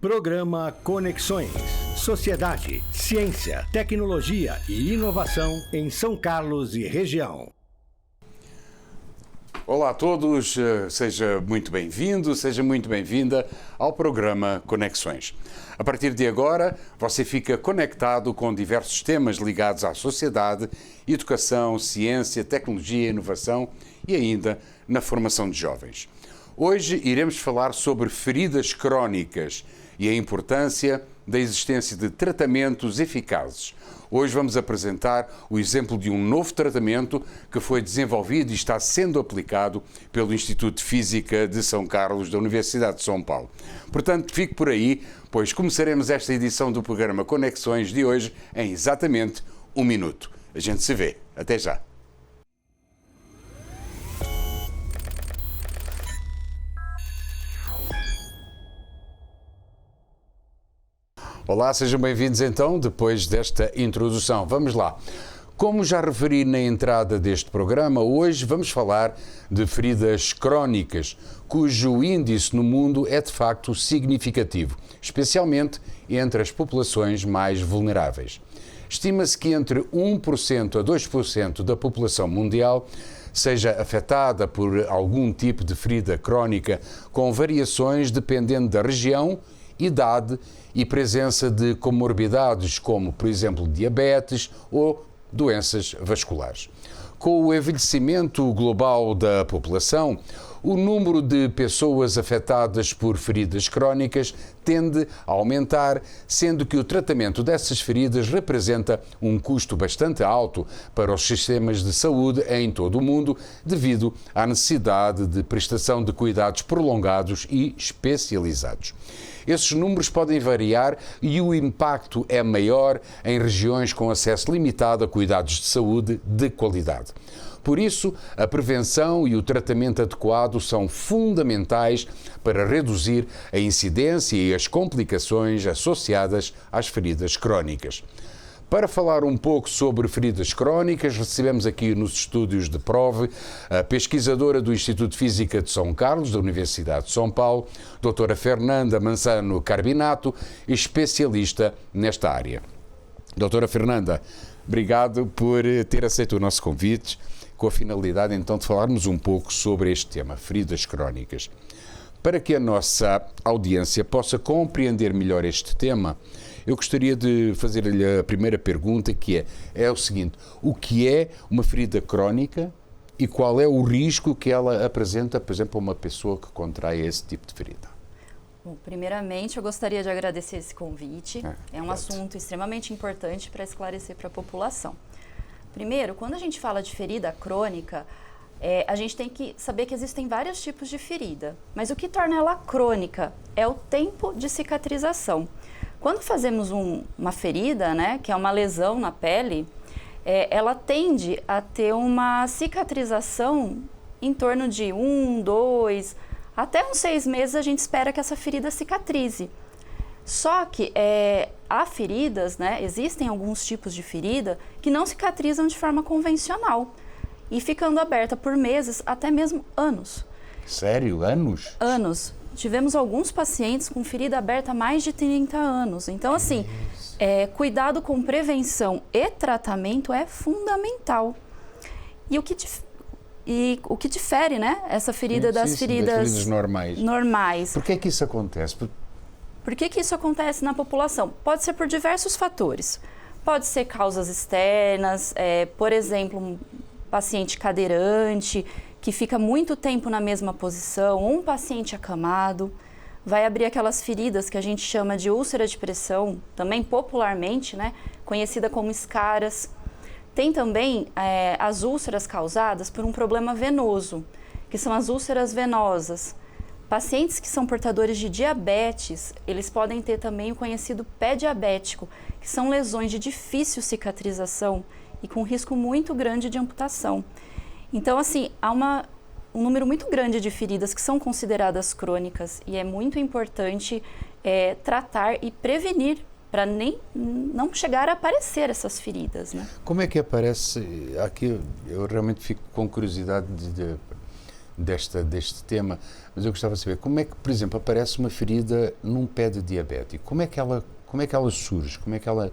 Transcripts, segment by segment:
Programa Conexões. Sociedade, ciência, tecnologia e inovação em São Carlos e região. Olá a todos, seja muito bem-vindo, seja muito bem-vinda ao programa Conexões. A partir de agora, você fica conectado com diversos temas ligados à sociedade, educação, ciência, tecnologia, inovação e ainda na formação de jovens. Hoje iremos falar sobre feridas crónicas e a importância da existência de tratamentos eficazes. Hoje vamos apresentar o exemplo de um novo tratamento que foi desenvolvido e está sendo aplicado pelo Instituto de Física de São Carlos da Universidade de São Paulo. Portanto, fique por aí, pois começaremos esta edição do programa Conexões de hoje em exatamente 1 minuto. A gente se vê. Até já. Olá, sejam bem-vindos então, depois desta introdução. Vamos lá. Como já referi na entrada deste programa, hoje vamos falar de feridas crónicas, cujo índice no mundo é de facto significativo, especialmente entre as populações mais vulneráveis. Estima-se que entre 1% a 2% da população mundial seja afetada por algum tipo de ferida crónica, com variações dependendo da região, idade e presença de comorbidades como, por exemplo, diabetes ou doenças vasculares. Com o envelhecimento global da população, o número de pessoas afetadas por feridas crónicas tende a aumentar, sendo que o tratamento dessas feridas representa um custo bastante alto para os sistemas de saúde em todo o mundo, devido à necessidade de prestação de cuidados prolongados e especializados. Esses números podem variar e o impacto é maior em regiões com acesso limitado a cuidados de saúde de qualidade. Por isso, a prevenção e o tratamento adequado são fundamentais para reduzir a incidência e as complicações associadas às feridas crónicas. Para falar um pouco sobre feridas crónicas, recebemos aqui nos estúdios de Prove a pesquisadora do Instituto de Física de São Carlos, da Universidade de São Paulo, doutora Fernanda Manzano Carbinato, especialista nesta área. Doutora Fernanda, obrigado por ter aceito o nosso convite, com a finalidade então de falarmos um pouco sobre este tema, feridas crónicas. Para que a nossa audiência possa compreender melhor este tema, eu gostaria de fazer-lhe a primeira pergunta, que é o seguinte: o que é uma ferida crónica e qual é o risco que ela apresenta, por exemplo, a uma pessoa que contrai esse tipo de ferida? Bom, primeiramente, eu gostaria de agradecer esse convite. É um assunto extremamente importante para esclarecer para a população. Primeiro, quando a gente fala de ferida crônica, a gente tem que saber que existem vários tipos de ferida, mas o que torna ela crônica é o tempo de cicatrização. Quando fazemos uma ferida, né, que é uma lesão na pele, ela tende a ter uma cicatrização em torno de 1, 2, até uns 6 meses a gente espera que essa ferida cicatrize. Só que há feridas, né, existem alguns tipos de ferida que não cicatrizam de forma convencional e ficando aberta por meses, até mesmo anos. Sério? Anos? Anos. Tivemos alguns pacientes com ferida aberta há mais de 30 anos. Então, assim, cuidado com prevenção e tratamento é fundamental. E o que difere, né, essa ferida das feridas normais. Por que é que isso acontece? Por que isso acontece na população? Pode ser por diversos fatores. Pode ser causas externas, por exemplo, um paciente cadeirante, que fica muito tempo na mesma posição, ou um paciente acamado, vai abrir aquelas feridas que a gente chama de úlcera de pressão, também popularmente, né, conhecida como escaras. Tem também as úlceras causadas por um problema venoso, que são as úlceras venosas. Pacientes que são portadores de diabetes, eles podem ter também o conhecido pé diabético, que são lesões de difícil cicatrização e com risco muito grande de amputação. Então, assim, há um número muito grande de feridas que são consideradas crônicas e é muito importante tratar e prevenir para não chegar a aparecer essas feridas, né? Como é que aparece? Aqui eu realmente fico com curiosidade deste tema, mas eu gostava de saber como é que, por exemplo, aparece uma ferida num pé de diabético? Como é que ela surge? Como é que ela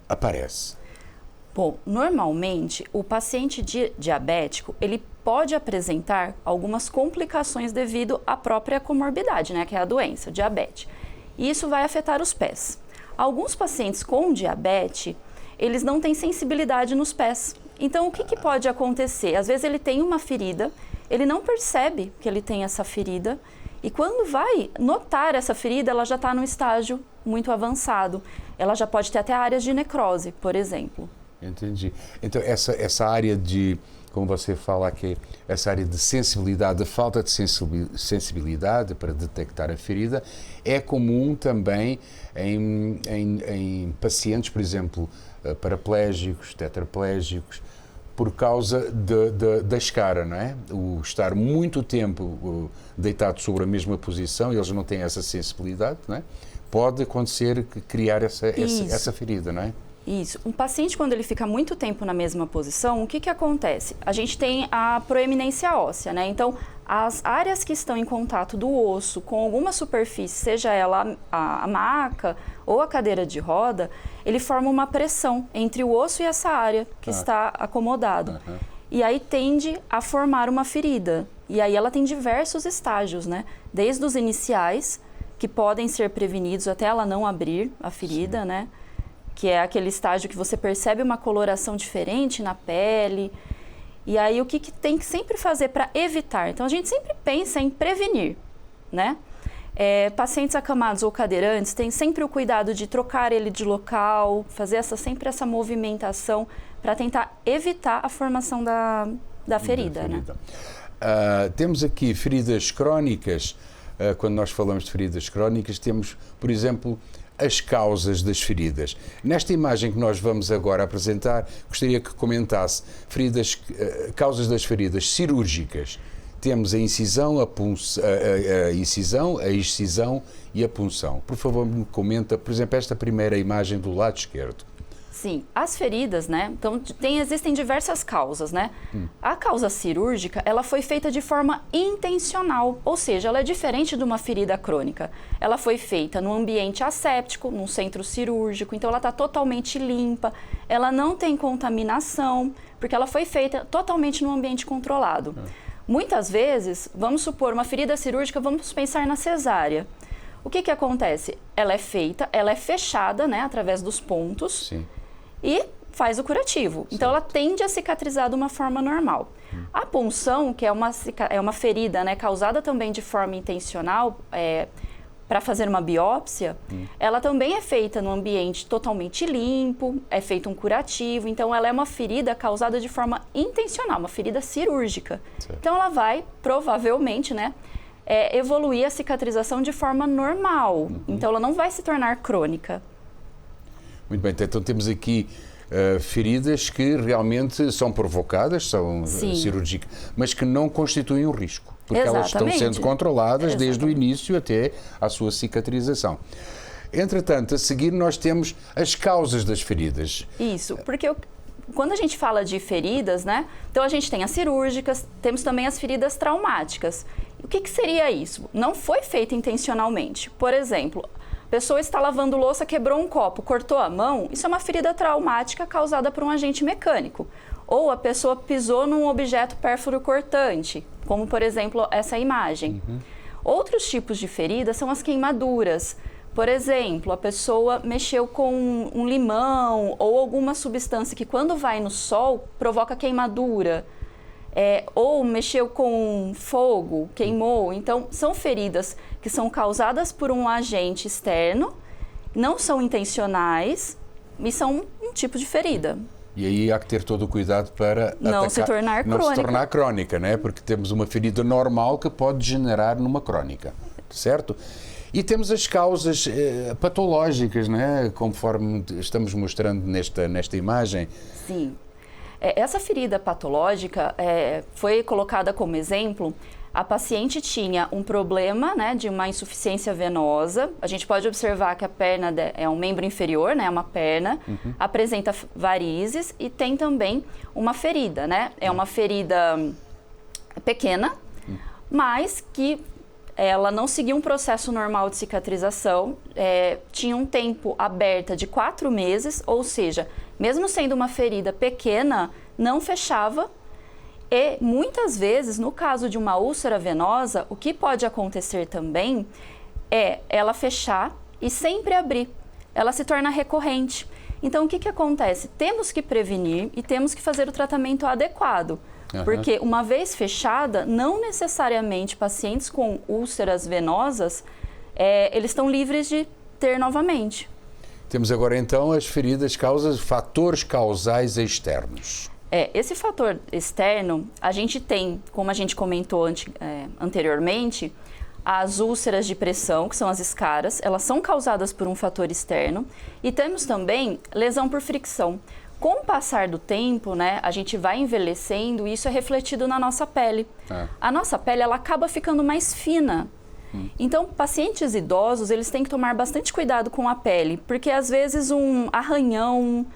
aparece? Bom, normalmente o paciente diabético, ele pode apresentar algumas complicações devido à própria comorbidade, né, que é a doença, o diabetes. E isso vai afetar os pés. Alguns pacientes com diabetes, eles não têm sensibilidade nos pés. Então, o que pode acontecer? Às vezes ele tem uma ferida, ele não percebe que ele tem essa ferida, e quando vai notar essa ferida, ela já está num estágio muito avançado. Ela já pode ter até áreas de necrose, por exemplo. Entendi. Então, essa área de, como você fala aqui, essa área de sensibilidade, a falta de sensibilidade para detectar a ferida, é comum também em pacientes, por exemplo, paraplégicos, tetraplégicos, por causa da escara, não é? O estar muito tempo deitado sobre a mesma posição, eles não têm essa sensibilidade, não é? Pode acontecer criar essa ferida, não é? Isso. Um paciente, quando ele fica muito tempo na mesma posição, o que acontece? A gente tem a proeminência óssea, né? Então, as áreas que estão em contato do osso com alguma superfície, seja ela a maca ou a cadeira de roda, ele forma uma pressão entre o osso e essa área que está acomodado. E aí tende a formar uma ferida. E aí ela tem diversos estágios, né? Desde os iniciais, que podem ser prevenidos até ela não abrir a ferida, né? Que é aquele estágio que você percebe uma coloração diferente na pele. E aí, o que tem que sempre fazer para evitar? Então, a gente sempre pensa em prevenir, né? Pacientes acamados ou cadeirantes têm sempre o cuidado de trocar ele de local, fazer sempre essa movimentação para tentar evitar a formação da ferida, né? Temos aqui feridas crónicas. Quando nós falamos de feridas crónicas, temos, por exemplo, as causas das feridas. Nesta imagem que nós vamos agora apresentar, gostaria que comentasse causas das feridas cirúrgicas. Temos a incisão, a excisão e a punção. Por favor, me comenta, por exemplo, esta primeira imagem do lado esquerdo. Sim, as feridas, né? Então, existem diversas causas, né? A causa cirúrgica, ela foi feita de forma intencional, ou seja, ela é diferente de uma ferida crônica. Ela foi feita num ambiente asséptico, num centro cirúrgico, então ela está totalmente limpa, ela não tem contaminação, porque ela foi feita totalmente num ambiente controlado. Muitas vezes, vamos supor, uma ferida cirúrgica, vamos pensar na cesárea. O que acontece? Ela é feita, ela é fechada, né, através dos pontos. Sim. E faz o curativo. Certo. Então, ela tende a cicatrizar de uma forma normal. A punção, que é uma ferida, né, causada também de forma intencional, para fazer uma biópsia, ela também é feita num ambiente totalmente limpo, é feito um curativo. Então, ela é uma ferida causada de forma intencional, uma ferida cirúrgica. Certo. Então, ela vai, provavelmente, né, evoluir a cicatrização de forma normal. Então, ela não vai se tornar crônica. Muito bem, então temos aqui feridas que realmente são provocadas, são cirúrgicas, mas que não constituem um risco, porque elas estão sendo controladas desde o início até à sua cicatrização. Entretanto, a seguir nós temos as causas das feridas. Isso, porque quando a gente fala de feridas, né, então a gente tem as cirúrgicas, temos também as feridas traumáticas. O que seria isso? Não foi feito intencionalmente. Por exemplo, a pessoa está lavando louça, quebrou um copo, cortou a mão, isso é uma ferida traumática causada por um agente mecânico. Ou a pessoa pisou num objeto pérfuro cortante, como por exemplo essa imagem. Outros tipos de feridas são as queimaduras. Por exemplo, a pessoa mexeu com um limão ou alguma substância que quando vai no sol provoca queimadura. Ou mexeu com fogo, queimou. Então, são feridas que são causadas por um agente externo, não são intencionais e são um tipo de ferida. E aí há que ter todo o cuidado para não se tornar crônica, né? Porque temos uma ferida normal que pode degenerar numa crônica, certo? E temos as causas patológicas, né? Conforme estamos mostrando nesta imagem. Sim. Essa ferida patológica foi colocada como exemplo. A paciente tinha um problema, né, de uma insuficiência venosa. A gente pode observar que a perna é um membro inferior, né, uma perna, apresenta varizes e tem também uma ferida, né? É uma ferida pequena, mas que ela não seguia um processo normal de cicatrização, tinha um tempo aberta de 4 meses, ou seja, mesmo sendo uma ferida pequena, não fechava. E muitas vezes, no caso de uma úlcera venosa, o que pode acontecer também é ela fechar e sempre abrir. Ela se torna recorrente. Então, o que acontece? Temos que prevenir e temos que fazer o tratamento adequado. Porque uma vez fechada, não necessariamente pacientes com úlceras venosas, eles estão livres de ter novamente. Temos agora então as feridas fatores causais externos. Esse fator externo, a gente tem, como a gente comentou anteriormente, as úlceras de pressão, que são as escaras, elas são causadas por um fator externo, e temos também lesão por fricção. Com o passar do tempo, né, a gente vai envelhecendo e isso é refletido na nossa pele. A nossa pele, ela acaba ficando mais fina. Então, pacientes idosos, eles têm que tomar bastante cuidado com a pele, porque às vezes um arranhão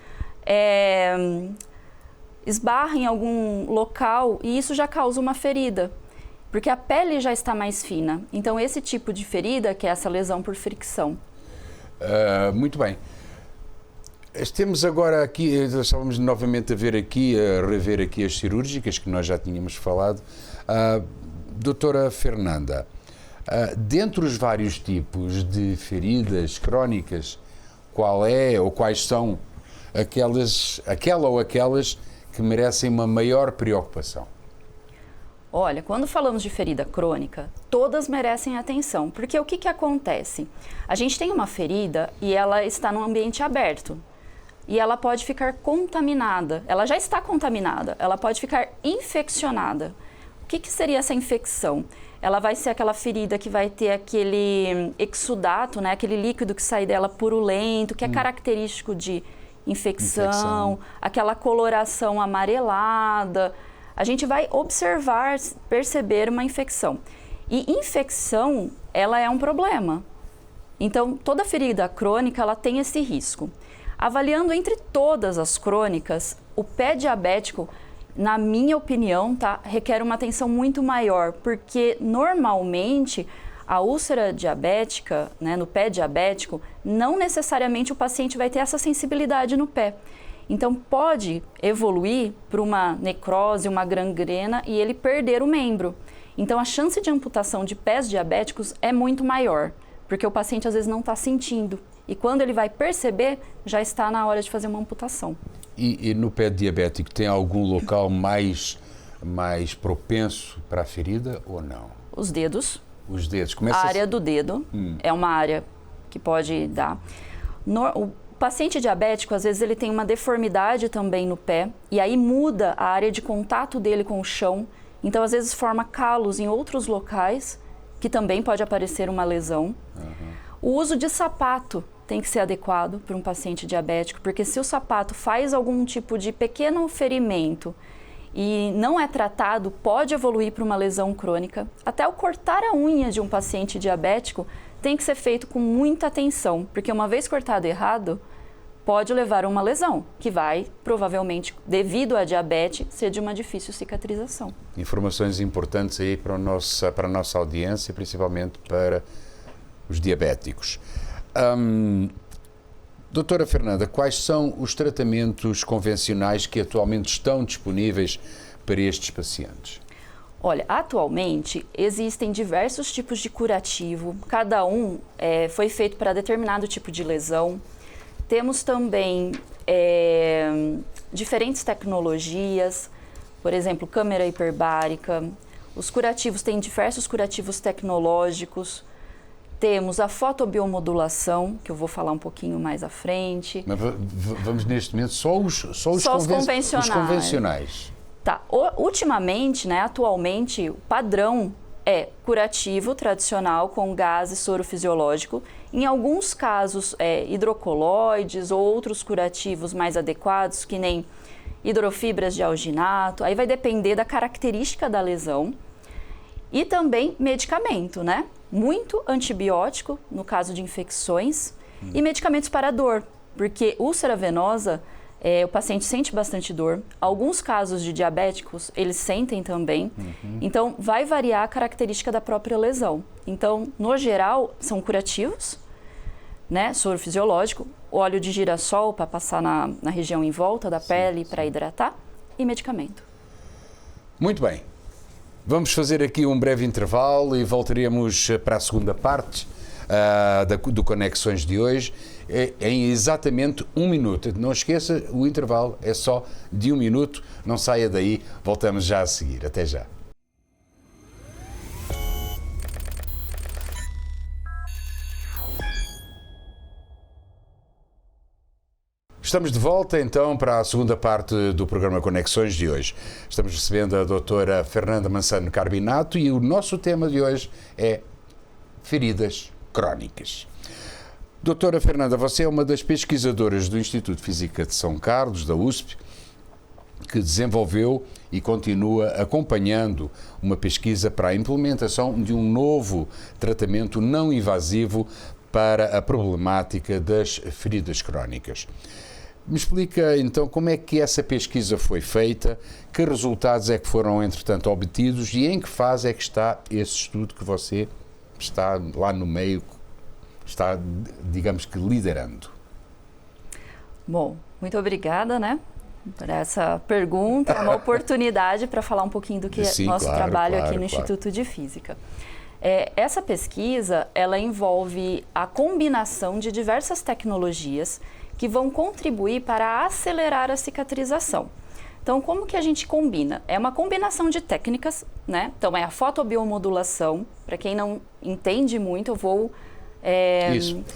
esbarra em algum local e isso já causa uma ferida, porque a pele já está mais fina. Então, esse tipo de ferida, que é essa lesão por fricção. Muito bem. Temos agora aqui, estávamos novamente a rever aqui as cirúrgicas que nós já tínhamos falado. Doutora Fernanda, dentre os vários tipos de feridas crónicas, qual é ou quais são aquela ou aquelas que merecem uma maior preocupação? Olha, quando falamos de ferida crônica, todas merecem atenção, porque o que acontece? A gente tem uma ferida e ela está num ambiente aberto. E ela pode ficar contaminada. Ela já está contaminada, ela pode ficar infeccionada. O que seria essa infecção? Ela vai ser aquela ferida que vai ter aquele exudato, né? Aquele líquido que sai dela purulento, que é característico de infecção, aquela coloração amarelada. A gente vai perceber uma infecção. E infecção, ela é um problema. Então, toda ferida crônica, ela tem esse risco. Avaliando entre todas as crônicas, o pé diabético, na minha opinião, requer uma atenção muito maior, porque normalmente a úlcera diabética, né, no pé diabético, não necessariamente o paciente vai ter essa sensibilidade no pé. Então pode evoluir para uma necrose, uma gangrena e ele perder o membro. Então a chance de amputação de pés diabéticos é muito maior, porque o paciente às vezes não está sentindo. E quando ele vai perceber, já está na hora de fazer uma amputação. E no pé diabético tem algum local mais propenso para a ferida ou não? Os dedos. Os dedos. A área do dedo é uma área que pode dar. O paciente diabético, às vezes, ele tem uma deformidade também no pé. E aí muda a área de contato dele com o chão. Então, às vezes, forma calos em outros locais, que também pode aparecer uma lesão. O uso de sapato tem que ser adequado para um paciente diabético, porque se o sapato faz algum tipo de pequeno ferimento e não é tratado, pode evoluir para uma lesão crônica. Até o cortar a unha de um paciente diabético tem que ser feito com muita atenção, porque uma vez cortado errado, pode levar a uma lesão, que vai, provavelmente, devido à diabetes, ser de uma difícil cicatrização. Informações importantes aí para a nossa audiência, principalmente para os diabéticos. Doutora Fernanda, quais são os tratamentos convencionais que atualmente estão disponíveis para estes pacientes? Olha, atualmente existem diversos tipos de curativo, cada um foi feito para determinado tipo de lesão. Temos também diferentes tecnologias, por exemplo, câmera hiperbárica. Os curativos têm diversos curativos tecnológicos. Temos a fotobiomodulação, que eu vou falar um pouquinho mais à frente. Mas vamos neste momento só os convencionais. Tá. Ultimamente, né, atualmente, o padrão é curativo tradicional com gás e soro fisiológico. Em alguns casos, hidrocoloides ou outros curativos mais adequados, que nem hidrofibras de alginato. Aí vai depender da característica da lesão. E também medicamento, né? Muito antibiótico, no caso de infecções, e medicamentos para dor, porque úlcera venosa, O paciente sente bastante dor. Alguns casos de diabéticos, eles sentem também. Então, vai variar a característica da própria lesão. Então, no geral, são curativos, né? Soro fisiológico, óleo de girassol para passar na região em volta da pele para hidratar e medicamento. Muito bem. Vamos fazer aqui um breve intervalo e voltaremos para a segunda parte do Conexões de hoje em exatamente 1 minuto. Não esqueça, o intervalo é só de 1 minuto. Não saia daí, voltamos já a seguir. Até já. Estamos de volta então para a segunda parte do programa Conexões de hoje. Estamos recebendo a doutora Fernanda Mansano Carbinato e o nosso tema de hoje é feridas crónicas. Doutora Fernanda, você é uma das pesquisadoras do Instituto de Física de São Carlos, da USP, que desenvolveu e continua acompanhando uma pesquisa para a implementação de um novo tratamento não invasivo para a problemática das feridas crónicas. Me explica então como é que essa pesquisa foi feita, que resultados é que foram entretanto obtidos e em que fase é que está esse estudo que você está lá no meio, está, digamos que, liderando. Bom, muito obrigada, né, por essa pergunta, é uma oportunidade para falar um pouquinho do que é nosso trabalho aqui no Instituto de Física. Essa pesquisa, ela envolve a combinação de diversas tecnologias que vão contribuir para acelerar a cicatrização. Então, como que a gente combina? É uma combinação de técnicas, né? Então, é a fotobiomodulação. Para quem não entende muito, eu vou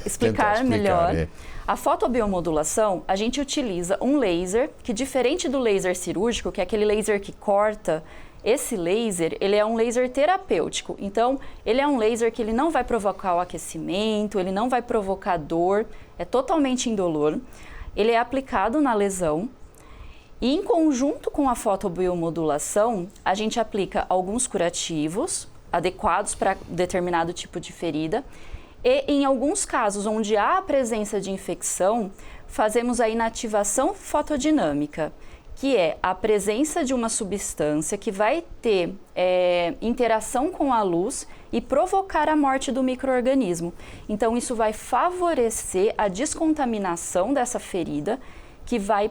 explicar melhor. A fotobiomodulação, a gente utiliza um laser que, diferente do laser cirúrgico, que é aquele laser que corta, esse laser, ele é um laser terapêutico. Então, ele é um laser que ele não vai provocar o aquecimento, ele não vai provocar dor, é totalmente indolor. Ele é aplicado na lesão e, em conjunto com a fotobiomodulação, a gente aplica alguns curativos adequados para determinado tipo de ferida e, em alguns casos onde há a presença de infecção, fazemos a inativação fotodinâmica, que é a presença de uma substância que vai ter interação com a luz e provocar a morte do micro-organismo. Então, isso vai favorecer a descontaminação dessa ferida, que vai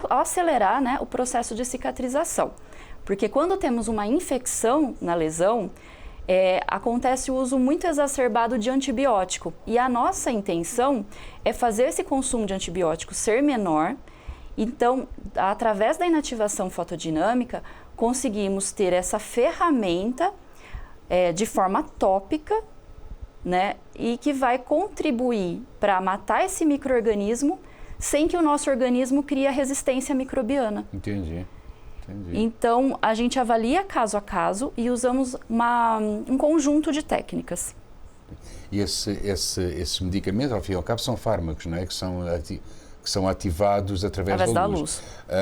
acelerar, né, o processo de cicatrização. Porque quando temos uma infecção na lesão, acontece o uso muito exacerbado de antibiótico. E a nossa intenção é fazer esse consumo de antibiótico ser menor. Então, através da inativação fotodinâmica, conseguimos ter essa ferramenta de forma tópica, né, e que vai contribuir para matar esse micro-organismo sem que o nosso organismo crie a resistência microbiana. Entendi. Então, a gente avalia caso a caso e usamos um conjunto de técnicas. E esses medicamentos, ao fim e ao cabo, são fármacos, não é? Que são ativados através da luz.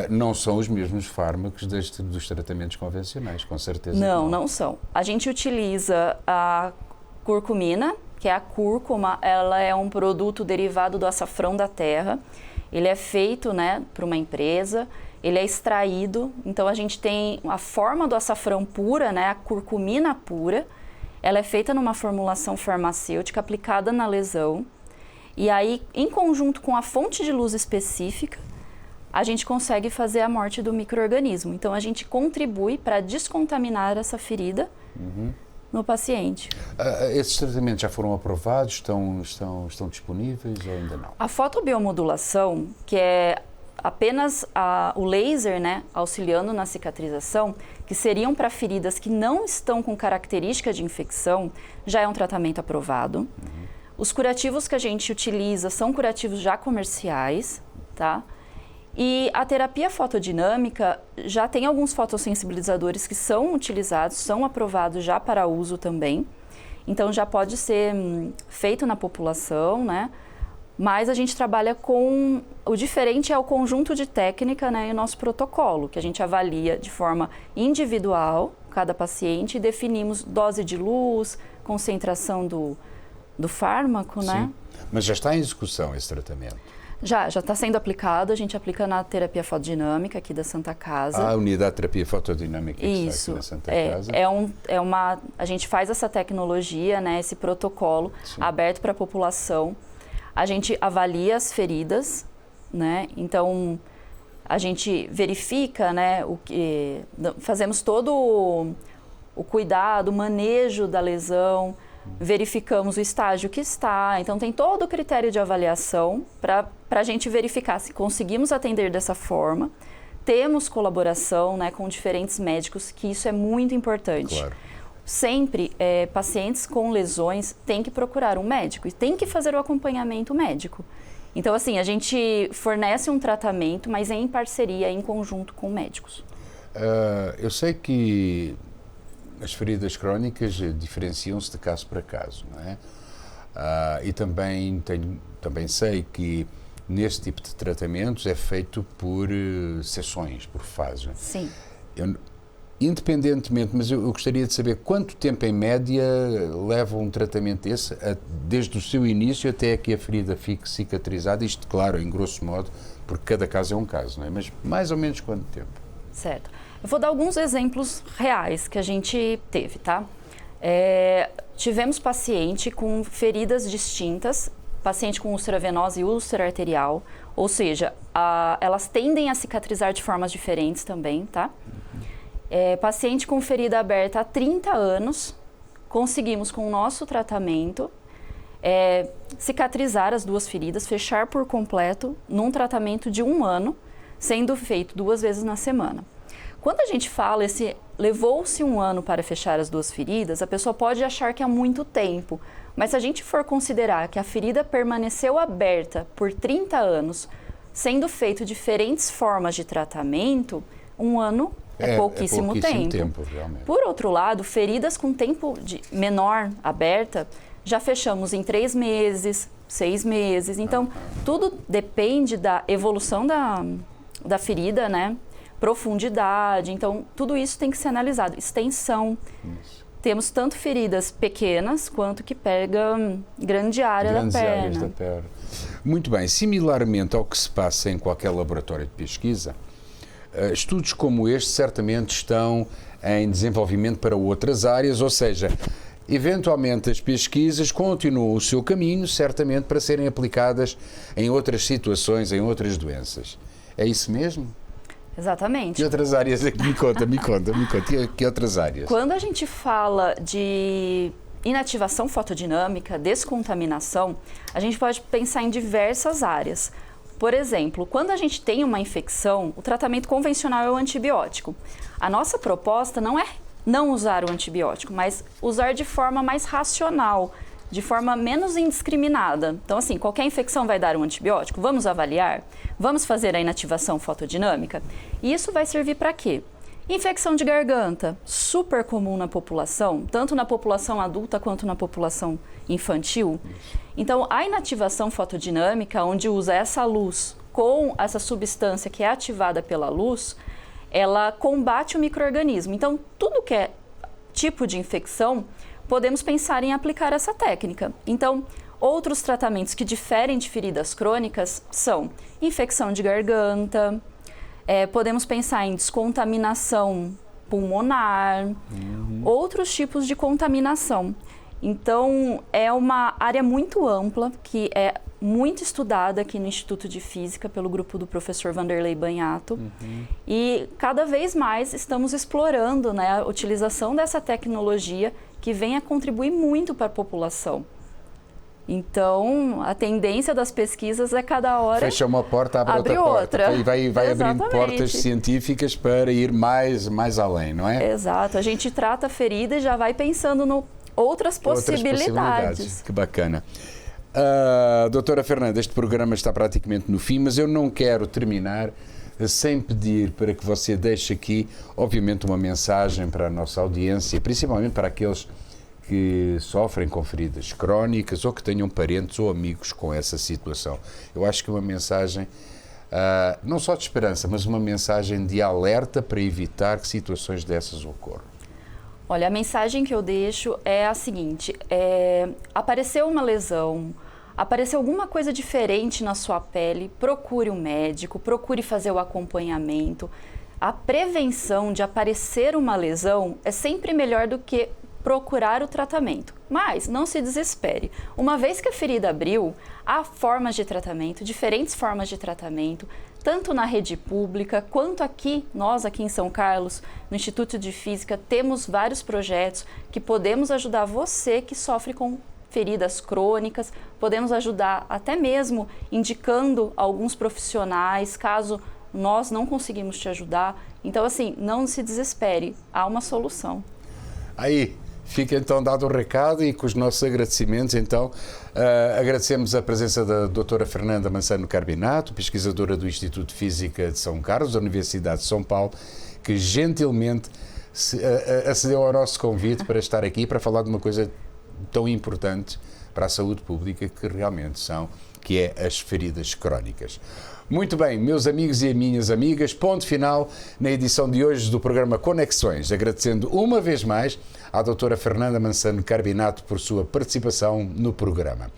Não são os mesmos fármacos dos tratamentos convencionais, com certeza. Não são. A gente utiliza a curcumina, que é a cúrcuma, ela é um produto derivado do açafrão da terra. Ele é feito, né, por uma empresa, ele é extraído, então a gente tem a forma do açafrão pura, né, a curcumina pura. Ela é feita numa formulação farmacêutica aplicada na lesão. E aí, em conjunto com a fonte de luz específica, a gente consegue fazer a morte do micro-organismo. Então, a gente contribui para descontaminar essa ferida no paciente. Esses tratamentos já foram aprovados? Estão disponíveis ou ainda não? A fotobiomodulação, que é apenas o laser, né, auxiliando na cicatrização, que seriam para feridas que não estão com característica de infecção, já é um tratamento aprovado. Os curativos que a gente utiliza são curativos já comerciais, tá? E a terapia fotodinâmica já tem alguns fotossensibilizadores que são utilizados, são aprovados já para uso também. Então, já pode ser feito na população, né? Mas a gente trabalha com... O diferente é o conjunto de técnica, né, e o nosso protocolo, que a gente avalia de forma individual cada paciente e definimos dose de luz, concentração do fármaco, né? Sim. Mas já está em execução esse tratamento? Já está sendo aplicado, a gente aplica na terapia fotodinâmica aqui da Santa Casa. A unidade de terapia fotodinâmica que Isso, está aqui na Santa Casa. A gente faz essa tecnologia, né, esse protocolo aberto para a população. A gente avalia as feridas, né, então a gente verifica, né, fazemos todo o cuidado, o manejo da lesão, verificamos o estágio que está, então tem todo o critério de avaliação para a gente verificar se conseguimos atender dessa forma. Temos colaboração, né, com diferentes médicos, que isso é muito importante. Claro. Sempre, pacientes com lesões têm que procurar um médico e tem que fazer o acompanhamento médico. Então, assim, a gente fornece um tratamento, mas em parceria, em conjunto com médicos. Eu sei que as feridas crónicas diferenciam-se de caso para caso, não é? E também sei que neste tipo de tratamentos é feito por sessões, por fases. Sim. Independentemente, mas eu gostaria de saber quanto tempo em média leva um tratamento desse, desde o seu início até que a ferida fique cicatrizada, isto claro, em grosso modo, porque cada caso é um caso, não é? Mas mais ou menos quanto tempo? Certo. Eu vou dar alguns exemplos reais que a gente teve, tá? Tivemos paciente com feridas distintas, paciente com úlcera venosa e úlcera arterial, ou seja, elas tendem a cicatrizar de formas diferentes também, tá? Paciente com ferida aberta há 30 anos, conseguimos com o nosso tratamento cicatrizar as duas feridas, fechar por completo num tratamento de 1 ano, sendo feito 2 vezes na semana. Quando a gente fala levou-se 1 ano para fechar as duas feridas, a pessoa pode achar que é muito tempo, mas se a gente for considerar que a ferida permaneceu aberta por 30 anos, sendo feito diferentes formas de tratamento, 1 ano é pouquíssimo tempo. Realmente. Por outro lado, feridas com tempo menor aberta, já fechamos em 3 meses, 6 meses. Então, tudo depende da evolução da ferida, né? Profundidade, então tudo isso tem que ser analisado. Extensão. Isso. Temos tanto feridas pequenas quanto que pegam grande área da perna. Áreas da perna. Muito bem, similarmente ao que se passa em qualquer laboratório de pesquisa, estudos como este certamente estão em desenvolvimento para outras áreas, ou seja, eventualmente as pesquisas continuam o seu caminho, certamente para serem aplicadas em outras situações, em outras doenças. É isso mesmo? Exatamente. Que outras áreas é que me conta? Que outras áreas? Quando a gente fala de inativação fotodinâmica, descontaminação, a gente pode pensar em diversas áreas. Por exemplo, quando a gente tem uma infecção, o tratamento convencional é o antibiótico. A nossa proposta não é não usar o antibiótico, mas usar de forma mais racional, de forma menos indiscriminada. Então, assim, qualquer infecção vai dar um antibiótico? Vamos avaliar? Vamos fazer a inativação fotodinâmica? E isso vai servir para quê? Infecção de garganta, super comum na população, tanto na população adulta quanto na população infantil. Então, a inativação fotodinâmica, onde usa essa luz com essa substância que é ativada pela luz, ela combate o micro-organismo. Então, tudo que é tipo de infecção, podemos pensar em aplicar essa técnica. Então, outros tratamentos que diferem de feridas crônicas são infecção de garganta, podemos pensar em descontaminação pulmonar, outros tipos de contaminação. Então, é uma área muito ampla, que é muito estudada aqui no Instituto de Física pelo grupo do professor Vanderlei Banhato. E cada vez mais estamos explorando, né, a utilização dessa tecnologia que vem a contribuir muito para a população. Então, a tendência das pesquisas é cada hora... Fecha uma porta, abre outra. E vai abrindo portas científicas para ir mais além, não é? Exato. A gente trata a ferida e já vai pensando no outras possibilidades. Que bacana. Doutora Fernanda, este programa está praticamente no fim, mas eu não quero terminar sem pedir para que você deixe aqui, obviamente, uma mensagem para a nossa audiência, principalmente para aqueles que sofrem com feridas crónicas ou que tenham parentes ou amigos com essa situação. Eu acho que uma mensagem, não só de esperança, mas uma mensagem de alerta para evitar que situações dessas ocorram. Olha, a mensagem que eu deixo é a seguinte, apareceu uma lesão, Apareceu alguma coisa diferente na sua pele, procure um médico, procure fazer o acompanhamento. A prevenção de aparecer uma lesão é sempre melhor do que procurar o tratamento. Mas não se desespere. Uma vez que a ferida abriu, há formas de tratamento, diferentes formas de tratamento, tanto na rede pública quanto aqui, nós aqui em São Carlos, no Instituto de Física, temos vários projetos que podemos ajudar você que sofre com feridas crônicas, podemos ajudar até mesmo indicando alguns profissionais, caso nós não conseguimos te ajudar. Então, assim, não se desespere, há uma solução. Aí, fica então dado o recado e com os nossos agradecimentos, então, agradecemos a presença da doutora Fernanda Mansano Carbinato, pesquisadora do Instituto de Física de São Carlos, da Universidade de São Paulo, que gentilmente acedeu ao nosso convite para estar aqui para falar de uma coisa tão importante para a saúde pública que realmente são, que é as feridas crónicas. Muito bem, meus amigos e minhas amigas, ponto final na edição de hoje do programa Conexões, agradecendo uma vez mais à doutora Fernanda Mansano Carbinato por sua participação no programa.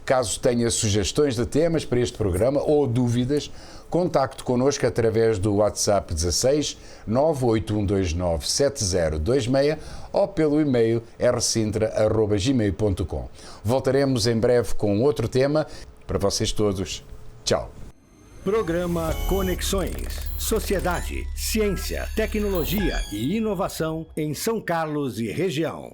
Caso tenha sugestões de temas para este programa ou dúvidas, contacte connosco através do WhatsApp 16 98129 7026 ou pelo e-mail rsintra@gmail.com. Voltaremos em breve com outro tema. Para vocês todos, tchau. Programa Conexões. Sociedade, ciência, tecnologia e inovação em São Carlos e região.